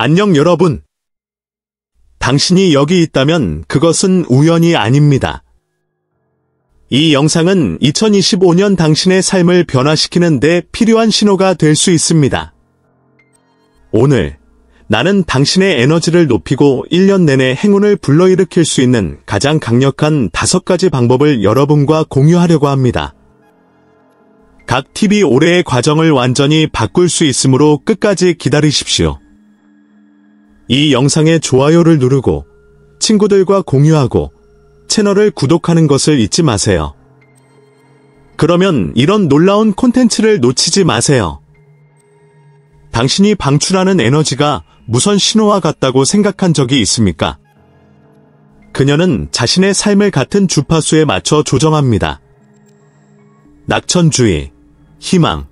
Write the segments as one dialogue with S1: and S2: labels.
S1: 안녕 여러분. 당신이 여기 있다면 그것은 우연이 아닙니다. 이 영상은 2025년 당신의 삶을 변화시키는 데 필요한 신호가 될 수 있습니다. 오늘 나는 당신의 에너지를 높이고 1년 내내 행운을 불러일으킬 수 있는 가장 강력한 5가지 방법을 여러분과 공유하려고 합니다. 각 팁이 올해의 과정을 완전히 바꿀 수 있으므로 끝까지 기다리십시오. 이 영상에 좋아요를 누르고 친구들과 공유하고 채널을 구독하는 것을 잊지 마세요. 그러면 이런 놀라운 콘텐츠를 놓치지 마세요. 당신이 방출하는 에너지가 무선 신호와 같다고 생각한 적이 있습니까? 그녀는 자신의 삶을 같은 주파수에 맞춰 조정합니다. 낙천주의, 희망,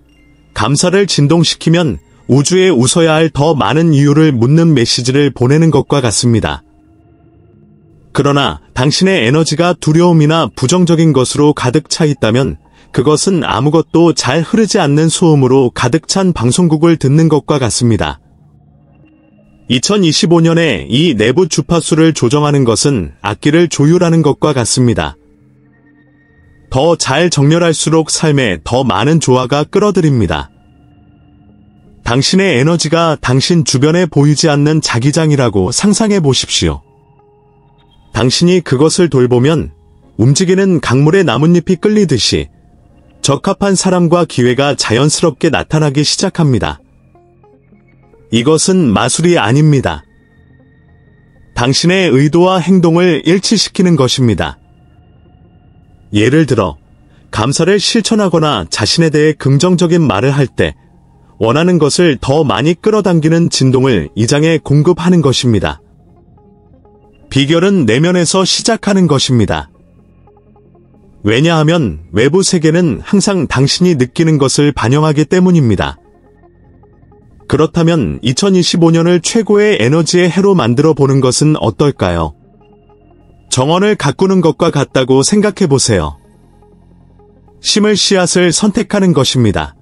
S1: 감사를 진동시키면 우주에 웃어야 할 더 많은 이유를 묻는 메시지를 보내는 것과 같습니다. 그러나 당신의 에너지가 두려움이나 부정적인 것으로 가득 차 있다면 그것은 아무것도 잘 흐르지 않는 소음으로 가득 찬 방송국을 듣는 것과 같습니다. 2025년에 이 내부 주파수를 조정하는 것은 악기를 조율하는 것과 같습니다. 더 잘 정렬할수록 삶에 더 많은 조화가 끌어들입니다. 당신의 에너지가 당신 주변에 보이지 않는 자기장이라고 상상해 보십시오. 당신이 그것을 돌보면 움직이는 강물의 나뭇잎이 끌리듯이 적합한 사람과 기회가 자연스럽게 나타나기 시작합니다. 이것은 마술이 아닙니다. 당신의 의도와 행동을 일치시키는 것입니다. 예를 들어, 감사를 실천하거나 자신에 대해 긍정적인 말을 할 때 원하는 것을 더 많이 끌어당기는 진동을 이장에 공급하는 것입니다. 비결은 내면에서 시작하는 것입니다. 왜냐하면 외부 세계는 항상 당신이 느끼는 것을 반영하기 때문입니다. 그렇다면 2025년을 최고의 에너지의 해로 만들어 보는 것은 어떨까요? 정원을 가꾸는 것과 같다고 생각해 보세요. 심을 씨앗을 선택하는 것입니다.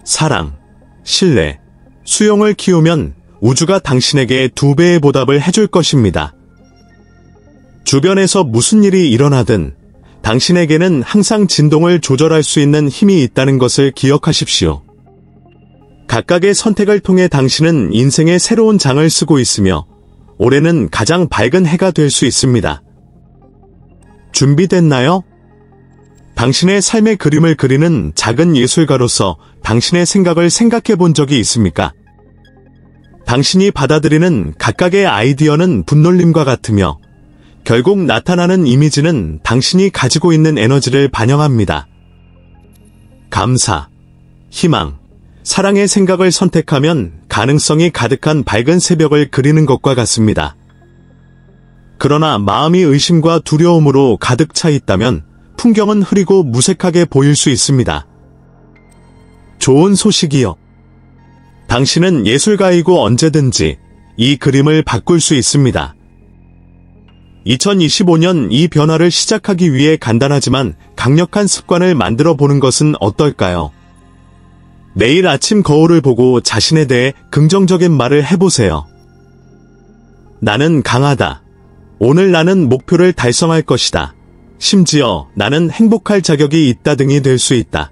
S1: 사랑, 신뢰, 수용을 키우면 우주가 당신에게 2배의 보답을 해줄 것입니다. 주변에서 무슨 일이 일어나든 당신에게는 항상 진동을 조절할 수 있는 힘이 있다는 것을 기억하십시오. 각각의 선택을 통해 당신은 인생의 새로운 장을 쓰고 있으며 올해는 가장 밝은 해가 될 수 있습니다. 준비됐나요? 당신의 삶의 그림을 그리는 작은 예술가로서 당신의 생각을 생각해 본 적이 있습니까? 당신이 받아들이는 각각의 아이디어는 분놀림과 같으며 결국 나타나는 이미지는 당신이 가지고 있는 에너지를 반영합니다. 감사, 희망, 사랑의 생각을 선택하면 가능성이 가득한 밝은 새벽을 그리는 것과 같습니다. 그러나 마음이 의심과 두려움으로 가득 차 있다면 풍경은 흐리고 무색하게 보일 수 있습니다. 좋은 소식이요. 당신은 예술가이고 언제든지 이 그림을 바꿀 수 있습니다. 2025년 이 변화를 시작하기 위해 간단하지만 강력한 습관을 만들어 보는 것은 어떨까요? 매일 아침 거울을 보고 자신에 대해 긍정적인 말을 해보세요. 나는 강하다. 오늘 나는 목표를 달성할 것이다. 심지어 나는 행복할 자격이 있다 등이 될 수 있다.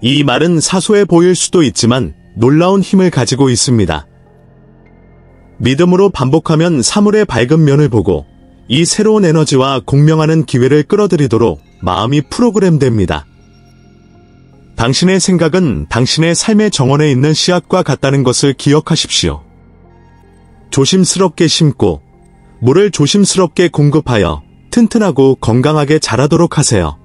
S1: 이 말은 사소해 보일 수도 있지만 놀라운 힘을 가지고 있습니다. 믿음으로 반복하면 사물의 밝은 면을 보고 이 새로운 에너지와 공명하는 기회를 끌어들이도록 마음이 프로그램됩니다. 당신의 생각은 당신의 삶의 정원에 있는 씨앗과 같다는 것을 기억하십시오. 조심스럽게 심고 물을 조심스럽게 공급하여 튼튼하고 건강하게 자라도록 하세요.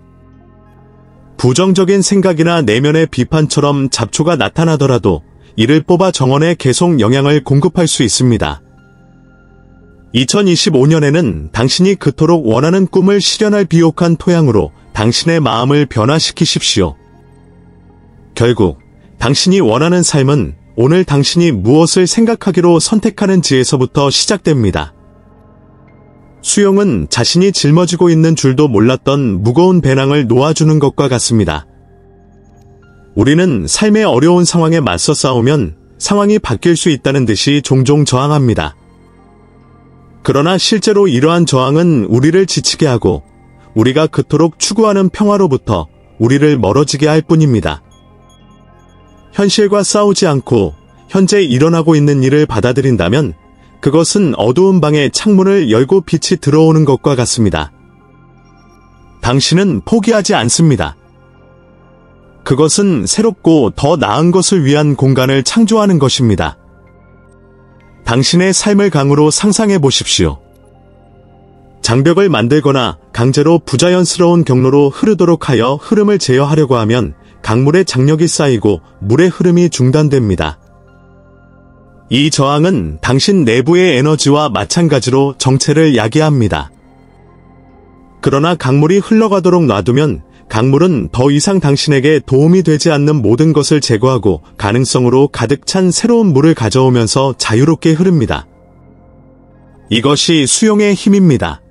S1: 부정적인 생각이나 내면의 비판처럼 잡초가 나타나더라도 이를 뽑아 정원에 계속 영향을 공급할 수 있습니다. 2025년에는 당신이 그토록 원하는 꿈을 실현할 비옥한 토양으로 당신의 마음을 변화시키십시오. 결국 당신이 원하는 삶은 오늘 당신이 무엇을 생각하기로 선택하는지에서부터 시작됩니다. 수용은 자신이 짊어지고 있는 줄도 몰랐던 무거운 배낭을 놓아주는 것과 같습니다. 우리는 삶의 어려운 상황에 맞서 싸우면 상황이 바뀔 수 있다는 듯이 종종 저항합니다. 그러나 실제로 이러한 저항은 우리를 지치게 하고 우리가 그토록 추구하는 평화로부터 우리를 멀어지게 할 뿐입니다. 현실과 싸우지 않고 현재 일어나고 있는 일을 받아들인다면 그것은 어두운 방에 창문을 열고 빛이 들어오는 것과 같습니다. 당신은 포기하지 않습니다. 그것은 새롭고 더 나은 것을 위한 공간을 창조하는 것입니다. 당신의 삶을 강으로 상상해 보십시오. 장벽을 만들거나 강제로 부자연스러운 경로로 흐르도록 하여 흐름을 제어하려고 하면 강물의 장력이 쌓이고 물의 흐름이 중단됩니다. 이 저항은 당신 내부의 에너지와 마찬가지로 정체를 야기합니다. 그러나 강물이 흘러가도록 놔두면 강물은 더 이상 당신에게 도움이 되지 않는 모든 것을 제거하고 가능성으로 가득 찬 새로운 물을 가져오면서 자유롭게 흐릅니다. 이것이 수용의 힘입니다.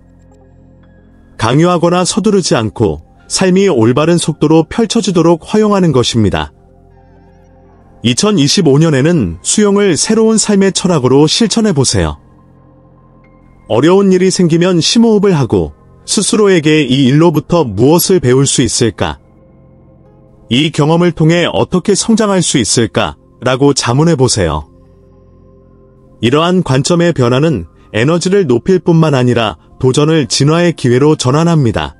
S1: 강요하거나 서두르지 않고 삶이 올바른 속도로 펼쳐지도록 허용하는 것입니다. 2025년에는 수용을 새로운 삶의 철학으로 실천해 보세요. 어려운 일이 생기면 심호흡을 하고 스스로에게 이 일로부터 무엇을 배울 수 있을까? 이 경험을 통해 어떻게 성장할 수 있을까? 라고 자문해 보세요. 이러한 관점의 변화는 에너지를 높일 뿐만 아니라 도전을 진화의 기회로 전환합니다.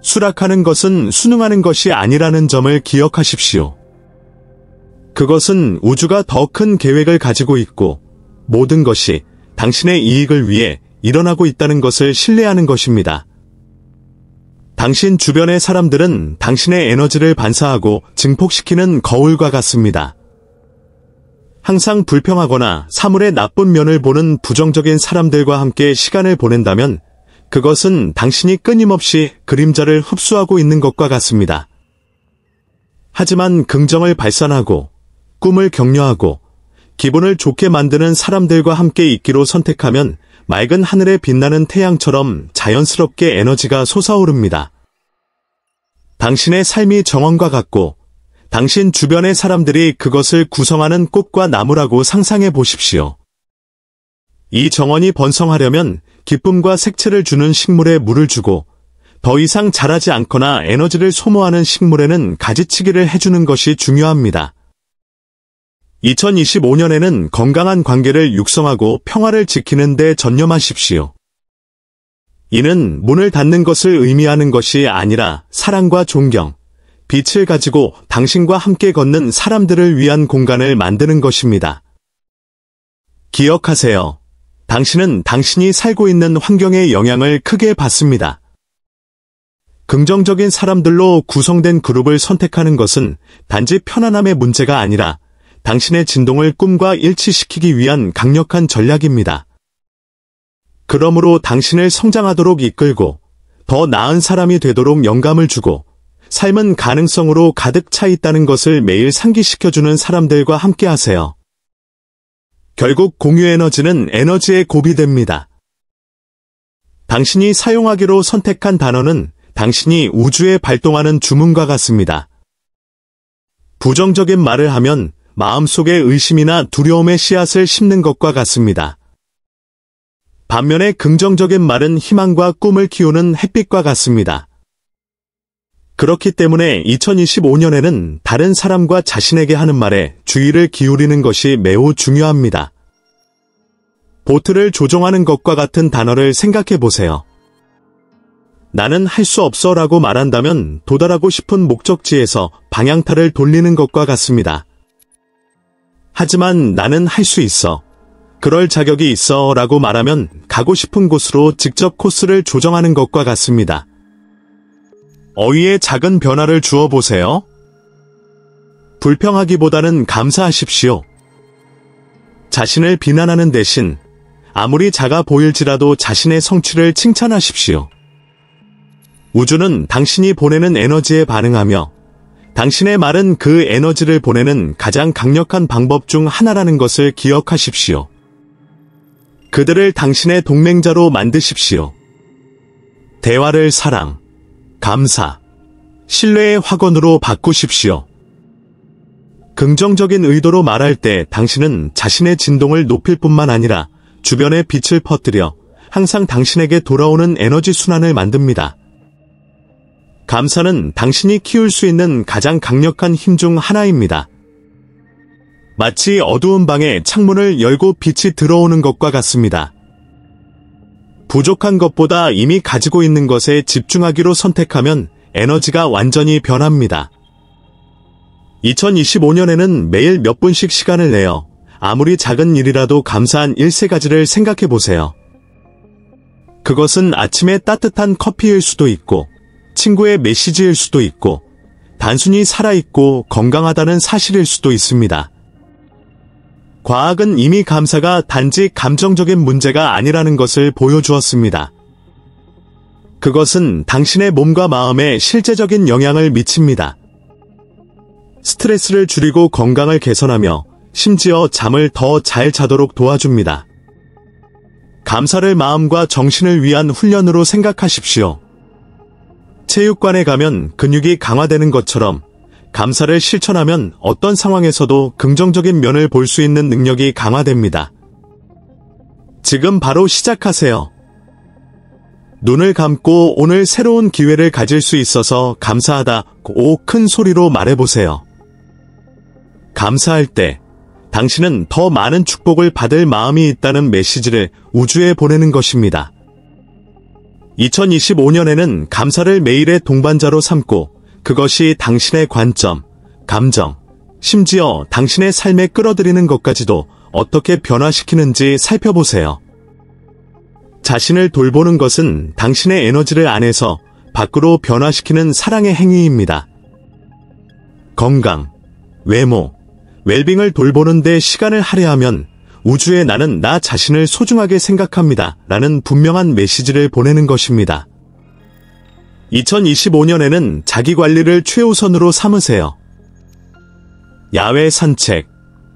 S1: 수락하는 것은 순응하는 것이 아니라는 점을 기억하십시오. 그것은 우주가 더 큰 계획을 가지고 있고 모든 것이 당신의 이익을 위해 일어나고 있다는 것을 신뢰하는 것입니다. 당신 주변의 사람들은 당신의 에너지를 반사하고 증폭시키는 거울과 같습니다. 항상 불평하거나 사물의 나쁜 면을 보는 부정적인 사람들과 함께 시간을 보낸다면 그것은 당신이 끊임없이 그림자를 흡수하고 있는 것과 같습니다. 하지만 긍정을 발산하고 꿈을 격려하고 기분을 좋게 만드는 사람들과 함께 있기로 선택하면 맑은 하늘에 빛나는 태양처럼 자연스럽게 에너지가 솟아오릅니다. 당신의 삶이 정원과 같고 당신 주변의 사람들이 그것을 구성하는 꽃과 나무라고 상상해 보십시오. 이 정원이 번성하려면 기쁨과 색채를 주는 식물에 물을 주고 더 이상 자라지 않거나 에너지를 소모하는 식물에는 가지치기를 해주는 것이 중요합니다. 2025년에는 건강한 관계를 육성하고 평화를 지키는 데 전념하십시오. 이는 문을 닫는 것을 의미하는 것이 아니라 사랑과 존경, 빛을 가지고 당신과 함께 걷는 사람들을 위한 공간을 만드는 것입니다. 기억하세요. 당신은 당신이 살고 있는 환경의 영향을 크게 받습니다. 긍정적인 사람들로 구성된 그룹을 선택하는 것은 단지 편안함의 문제가 아니라 당신의 진동을 꿈과 일치시키기 위한 강력한 전략입니다. 그러므로 당신을 성장하도록 이끌고 더 나은 사람이 되도록 영감을 주고 삶은 가능성으로 가득 차 있다는 것을 매일 상기시켜주는 사람들과 함께 하세요. 결국 공유 에너지는 에너지의 고비됩니다. 당신이 사용하기로 선택한 단어는 당신이 우주에 발동하는 주문과 같습니다. 부정적인 말을 하면 마음속에 의심이나 두려움의 씨앗을 심는 것과 같습니다. 반면에 긍정적인 말은 희망과 꿈을 키우는 햇빛과 같습니다. 그렇기 때문에 2025년에는 다른 사람과 자신에게 하는 말에 주의를 기울이는 것이 매우 중요합니다. 보트를 조종하는 것과 같은 단어를 생각해 보세요. 나는 할 수 없어 라고 말한다면 도달하고 싶은 목적지에서 방향타를 돌리는 것과 같습니다. 하지만 나는 할 수 있어. 그럴 자격이 있어 라고 말하면 가고 싶은 곳으로 직접 코스를 조정하는 것과 같습니다. 어휘에 작은 변화를 주어 보세요. 불평하기보다는 감사하십시오. 자신을 비난하는 대신 아무리 작아 보일지라도 자신의 성취를 칭찬하십시오. 우주는 당신이 보내는 에너지에 반응하며 당신의 말은 그 에너지를 보내는 가장 강력한 방법 중 하나라는 것을 기억하십시오. 그들을 당신의 동맹자로 만드십시오. 대화를 사랑, 감사, 신뢰의 확언으로 바꾸십시오. 긍정적인 의도로 말할 때 당신은 자신의 진동을 높일 뿐만 아니라 주변에 빛을 퍼뜨려 항상 당신에게 돌아오는 에너지 순환을 만듭니다. 감사는 당신이 키울 수 있는 가장 강력한 힘 중 하나입니다. 마치 어두운 방에 창문을 열고 빛이 들어오는 것과 같습니다. 부족한 것보다 이미 가지고 있는 것에 집중하기로 선택하면 에너지가 완전히 변합니다. 2025년에는 매일 몇 분씩 시간을 내어 아무리 작은 일이라도 감사한 13가지를 생각해 보세요. 그것은 아침에 따뜻한 커피일 수도 있고, 친구의 메시지일 수도 있고, 단순히 살아있고 건강하다는 사실일 수도 있습니다. 과학은 이미 감사가 단지 감정적인 문제가 아니라는 것을 보여주었습니다. 그것은 당신의 몸과 마음에 실제적인 영향을 미칩니다. 스트레스를 줄이고 건강을 개선하며 심지어 잠을 더 잘 자도록 도와줍니다. 감사를 마음과 정신을 위한 훈련으로 생각하십시오. 체육관에 가면 근육이 강화되는 것처럼 감사를 실천하면 어떤 상황에서도 긍정적인 면을 볼 수 있는 능력이 강화됩니다. 지금 바로 시작하세요. 눈을 감고 오늘 새로운 기회를 가질 수 있어서 감사하다고 큰 소리로 말해보세요. 감사할 때 당신은 더 많은 축복을 받을 마음이 있다는 메시지를 우주에 보내는 것입니다. 2025년에는 감사를 매일의 동반자로 삼고 그것이 당신의 관점, 감정, 심지어 당신의 삶에 끌어들이는 것까지도 어떻게 변화시키는지 살펴보세요. 자신을 돌보는 것은 당신의 에너지를 안에서 밖으로 변화시키는 사랑의 행위입니다. 건강, 외모, 웰빙을 돌보는 데 시간을 할애하면 우주에 나는 나 자신을 소중하게 생각합니다. 라는 분명한 메시지를 보내는 것입니다. 2025년에는 자기관리를 최우선으로 삼으세요. 야외 산책,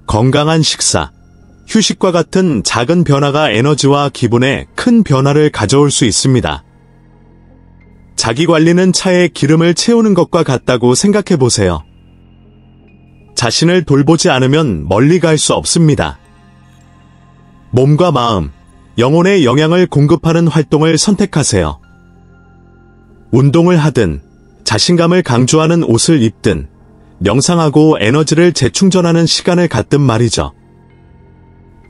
S1: 건강한 식사, 휴식과 같은 작은 변화가 에너지와 기분에 큰 변화를 가져올 수 있습니다. 자기관리는 차에 기름을 채우는 것과 같다고 생각해 보세요. 자신을 돌보지 않으면 멀리 갈 수 없습니다. 몸과 마음, 영혼에 영향을 공급하는 활동을 선택하세요. 운동을 하든, 자신감을 강조하는 옷을 입든, 명상하고 에너지를 재충전하는 시간을 갖든 말이죠.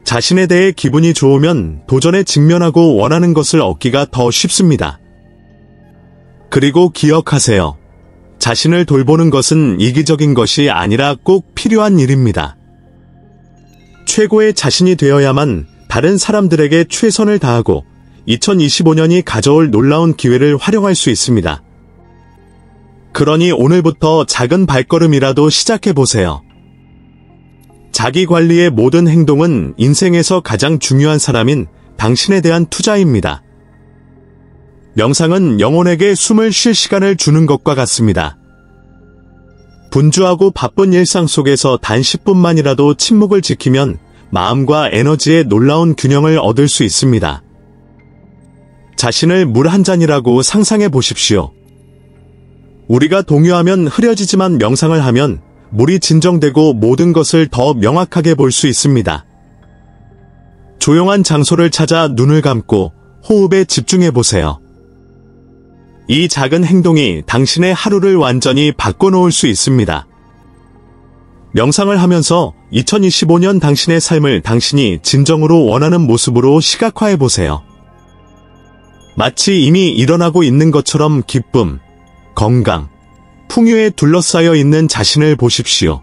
S1: 자신에 대해 기분이 좋으면 도전에 직면하고 원하는 것을 얻기가 더 쉽습니다. 그리고 기억하세요. 자신을 돌보는 것은 이기적인 것이 아니라 꼭 필요한 일입니다. 최고의 자신이 되어야만 다른 사람들에게 최선을 다하고 2025년이 가져올 놀라운 기회를 활용할 수 있습니다. 그러니 오늘부터 작은 발걸음이라도 시작해보세요. 자기관리의 모든 행동은 인생에서 가장 중요한 사람인 당신에 대한 투자입니다. 명상은 영혼에게 숨을 쉴 시간을 주는 것과 같습니다. 분주하고 바쁜 일상 속에서 단 10분만이라도 침묵을 지키면 마음과 에너지의 놀라운 균형을 얻을 수 있습니다. 자신을 물 한 잔이라고 상상해 보십시오. 우리가 동요하면 흐려지지만 명상을 하면 물이 진정되고 모든 것을 더 명확하게 볼 수 있습니다. 조용한 장소를 찾아 눈을 감고 호흡에 집중해 보세요. 이 작은 행동이 당신의 하루를 완전히 바꿔놓을 수 있습니다. 명상을 하면서 2025년 당신의 삶을 당신이 진정으로 원하는 모습으로 시각화해 보세요. 마치 이미 일어나고 있는 것처럼 기쁨, 건강, 풍요에 둘러싸여 있는 자신을 보십시오.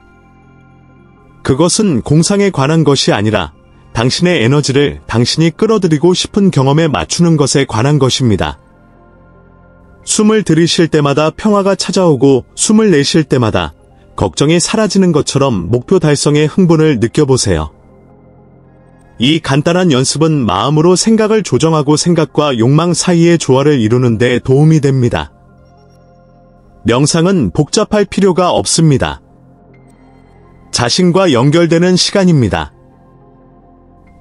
S1: 그것은 공상에 관한 것이 아니라 당신의 에너지를 당신이 끌어들이고 싶은 경험에 맞추는 것에 관한 것입니다. 숨을 들이쉴 때마다 평화가 찾아오고 숨을 내쉴 때마다 걱정이 사라지는 것처럼 목표 달성의 흥분을 느껴보세요. 이 간단한 연습은 마음으로 생각을 조정하고 생각과 욕망 사이의 조화를 이루는 데 도움이 됩니다. 명상은 복잡할 필요가 없습니다. 자신과 연결되는 시간입니다.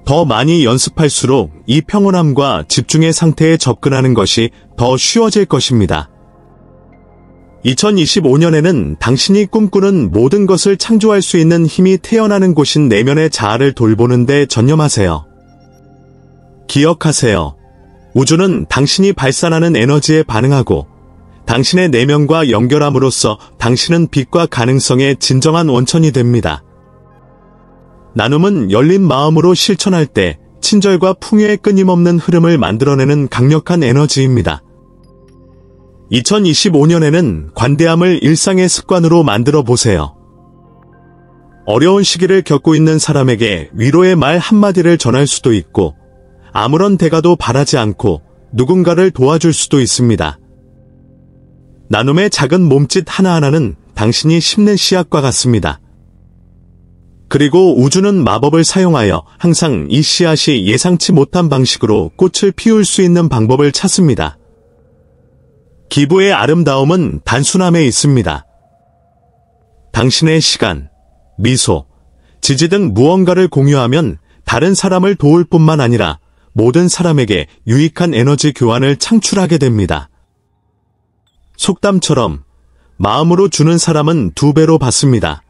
S1: 더 많이 연습할수록 이 평온함과 집중의 상태에 접근하는 것이 더 쉬워질 것입니다. 2025년에는 당신이 꿈꾸는 모든 것을 창조할 수 있는 힘이 태어나는 곳인 내면의 자아를 돌보는 데 전념하세요. 기억하세요. 우주는 당신이 발산하는 에너지에 반응하고 당신의 내면과 연결함으로써 당신은 빛과 가능성의 진정한 원천이 됩니다. 나눔은 열린 마음으로 실천할 때 친절과 풍요의 끊임없는 흐름을 만들어내는 강력한 에너지입니다. 2025년에는 관대함을 일상의 습관으로 만들어 보세요. 어려운 시기를 겪고 있는 사람에게 위로의 말 한마디를 전할 수도 있고, 아무런 대가도 바라지 않고 누군가를 도와줄 수도 있습니다. 나눔의 작은 몸짓 하나하나는 당신이 심는 씨앗과 같습니다. 그리고 우주는 마법을 사용하여 항상 이 씨앗이 예상치 못한 방식으로 꽃을 피울 수 있는 방법을 찾습니다. 기부의 아름다움은 단순함에 있습니다. 당신의 시간, 미소, 지지 등 무언가를 공유하면 다른 사람을 도울 뿐만 아니라 모든 사람에게 유익한 에너지 교환을 창출하게 됩니다. 속담처럼 마음으로 주는 사람은 2배로 받습니다.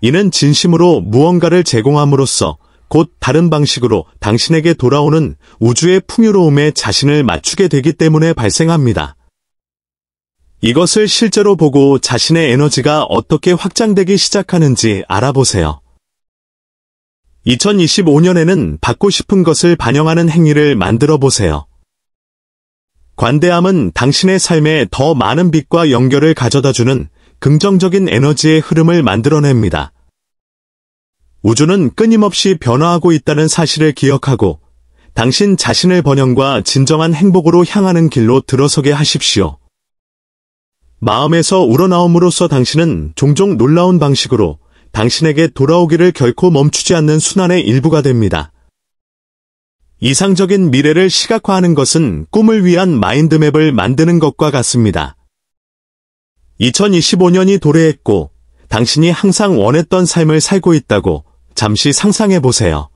S1: 이는 진심으로 무언가를 제공함으로써 곧 다른 방식으로 당신에게 돌아오는 우주의 풍요로움에 자신을 맞추게 되기 때문에 발생합니다. 이것을 실제로 보고 자신의 에너지가 어떻게 확장되기 시작하는지 알아보세요. 2025년에는 받고 싶은 것을 반영하는 행위를 만들어 보세요. 관대함은 당신의 삶에 더 많은 빛과 연결을 가져다주는 긍정적인 에너지의 흐름을 만들어냅니다. 우주는 끊임없이 변화하고 있다는 사실을 기억하고 당신 자신을 번영과 진정한 행복으로 향하는 길로 들어서게 하십시오. 마음에서 우러나옴으로써 당신은 종종 놀라운 방식으로 당신에게 돌아오기를 결코 멈추지 않는 순환의 일부가 됩니다. 이상적인 미래를 시각화하는 것은 꿈을 위한 마인드맵을 만드는 것과 같습니다. 2025년이 도래했고 당신이 항상 원했던 삶을 살고 있다고 잠시 상상해 보세요.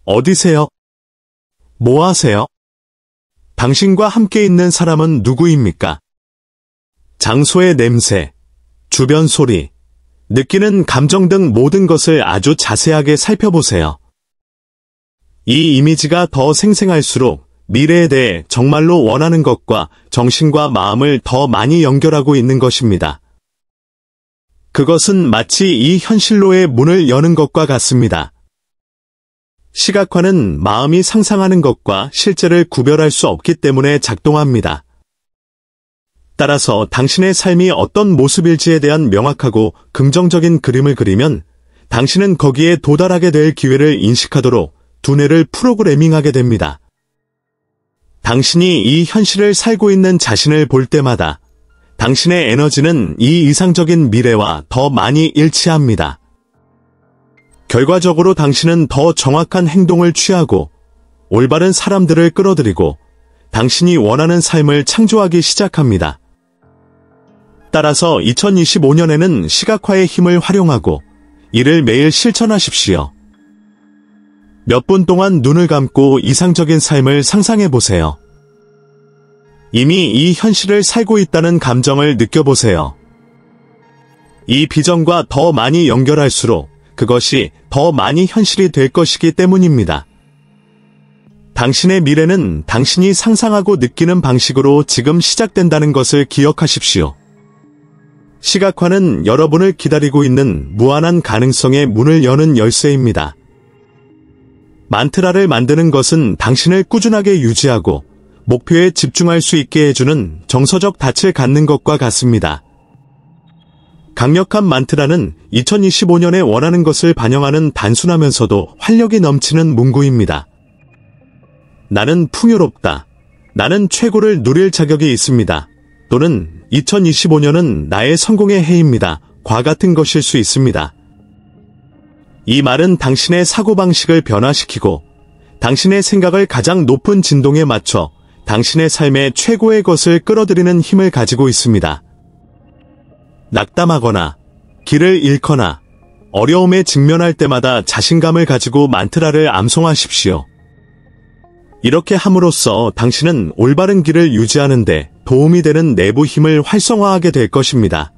S1: 어디세요? 뭐 하세요? 당신과 함께 있는 사람은 누구입니까? 장소의 냄새, 주변 소리, 느끼는 감정 등 모든 것을 아주 자세하게 살펴보세요. 이 이미지가 더 생생할수록 미래에 대해 정말로 원하는 것과 정신과 마음을 더 많이 연결하고 있는 것입니다. 그것은 마치 이 현실로의 문을 여는 것과 같습니다. 시각화는 마음이 상상하는 것과 실제를 구별할 수 없기 때문에 작동합니다. 따라서 당신의 삶이 어떤 모습일지에 대한 명확하고 긍정적인 그림을 그리면 당신은 거기에 도달하게 될 기회를 인식하도록 두뇌를 프로그래밍하게 됩니다. 당신이 이 현실을 살고 있는 자신을 볼 때마다 당신의 에너지는 이 이상적인 미래와 더 많이 일치합니다. 결과적으로 당신은 더 정확한 행동을 취하고 올바른 사람들을 끌어들이고 당신이 원하는 삶을 창조하기 시작합니다. 따라서 2025년에는 시각화의 힘을 활용하고 이를 매일 실천하십시오. 몇 분 동안 눈을 감고 이상적인 삶을 상상해 보세요. 이미 이 현실을 살고 있다는 감정을 느껴보세요. 이 비전과 더 많이 연결할수록 그것이 더 많이 현실이 될 것이기 때문입니다. 당신의 미래는 당신이 상상하고 느끼는 방식으로 지금 시작된다는 것을 기억하십시오. 시각화는 여러분을 기다리고 있는 무한한 가능성의 문을 여는 열쇠입니다. 만트라를 만드는 것은 당신을 꾸준하게 유지하고 목표에 집중할 수 있게 해주는 정서적 닻을 갖는 것과 같습니다. 강력한 만트라는 2025년에 원하는 것을 반영하는 단순하면서도 활력이 넘치는 문구입니다. 나는 풍요롭다. 나는 최고를 누릴 자격이 있습니다. 또는 2025년은 나의 성공의 해입니다. 과 같은 것일 수 있습니다. 이 말은 당신의 사고방식을 변화시키고 당신의 생각을 가장 높은 진동에 맞춰 당신의 삶에 최고의 것을 끌어들이는 힘을 가지고 있습니다. 낙담하거나 길을 잃거나 어려움에 직면할 때마다 자신감을 가지고 만트라를 암송하십시오. 이렇게 함으로써 당신은 올바른 길을 유지하는데 도움이 되는 내부 힘을 활성화하게 될 것입니다.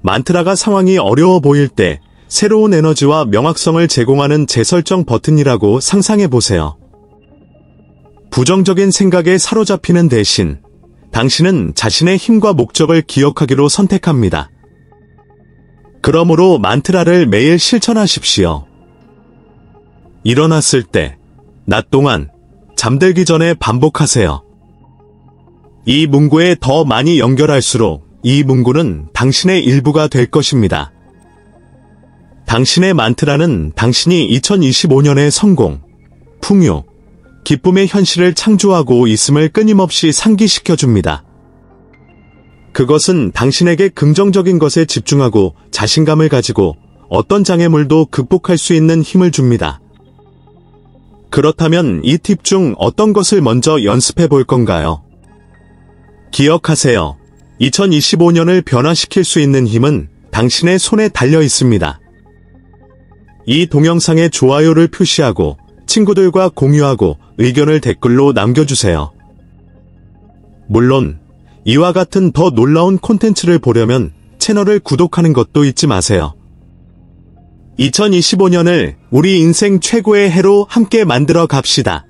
S1: 만트라가 상황이 어려워 보일 때 새로운 에너지와 명확성을 제공하는 재설정 버튼이라고 상상해 보세요. 부정적인 생각에 사로잡히는 대신 당신은 자신의 힘과 목적을 기억하기로 선택합니다. 그러므로 만트라를 매일 실천하십시오. 일어났을 때, 낮 동안, 잠들기 전에 반복하세요. 이 문구에 더 많이 연결할수록 이 문구는 당신의 일부가 될 것입니다. 당신의 만트라는 당신이 2025년의 성공, 풍요, 기쁨의 현실을 창조하고 있음을 끊임없이 상기시켜줍니다. 그것은 당신에게 긍정적인 것에 집중하고 자신감을 가지고 어떤 장애물도 극복할 수 있는 힘을 줍니다. 그렇다면 이 팁 중 어떤 것을 먼저 연습해 볼 건가요? 기억하세요. 2025년을 변화시킬 수 있는 힘은 당신의 손에 달려 있습니다. 이 동영상에 좋아요를 표시하고 친구들과 공유하고 의견을 댓글로 남겨주세요. 물론 이와 같은 더 놀라운 콘텐츠를 보려면 채널을 구독하는 것도 잊지 마세요. 2025년을 우리 인생 최고의 해로 함께 만들어 갑시다.